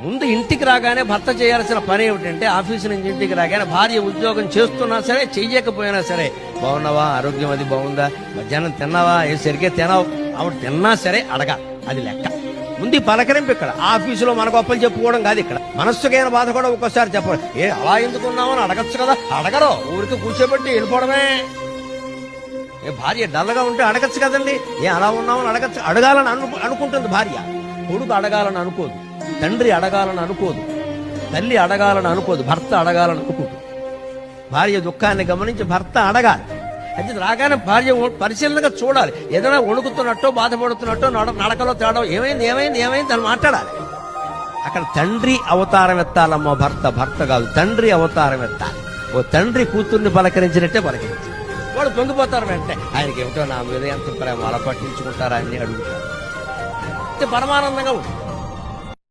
ముందు ఇంటికి రాగానే భర్త చేయాల్సిన పని ఏమిటంటే ఆఫీసు నుంచి ఇంటికి రాగానే భార్య ఉద్యోగం చేస్తున్నా సరే చెయ్యకపోయినా సరే బాగున్నావా, ఆరోగ్యం అది బాగుందా, మధ్యాహ్నం తిన్నావా, ఏ సరిగ్గా తినావు, ఆవిడ తిన్నా సరే అడగా, అది లెక్క. ముందు పలకరింపు ఇక్కడ. ఆఫీసులో మన గొప్పలు చెప్పుకోవడం కాదు. ఇక్కడ మనస్సుకైన బాధ కూడా ఒక్కోసారి చెప్పడం. అలా ఎందుకున్నామని అడగచ్చు కదా, అడగరు, ఊరికి కూర్చోబెట్టి వెళ్ళిపోవడమే. భార్య డల్గా ఉంటే అడగచ్చు కదండి, అలా ఉన్నామని అడగచ్చు. అడగాలని అనుకుంటుంది భార్య, కొడుకు అడగాలని అనుకోదు, తండ్రి అడగాలని అనుకోదు, తల్లి అడగాలని అనుకోదు, భర్త అడగాలని అనుకుంటుంది. భార్య దుఃఖాన్ని గమనించి భర్త అడగాలి. అయితే రాగానే భార్య పరిశీలనగా చూడాలి. ఏదైనా వణుకుతున్నట్టో బాధపడుతున్నట్టో నడకలో తేడా ఏమైంది ఏమైంది ఏమైంది అని మాట్లాడాలి. అక్కడ తండ్రి అవతారం ఎత్తాలమ్మా, భర్త కాదు, తండ్రి అవతారం ఎత్తాలి. ఓ తండ్రి కూతుర్ని పలకరించినట్టే పలకరించాలి. వాడు పొంగిపోతారు వెంటనే. ఆయనకి ఏమిటో నా మీద ఎంత ప్రేమ, అలా పట్టించుకుంటారా అని అడుగుతారు. పరమానందంగా ఉంటుంది.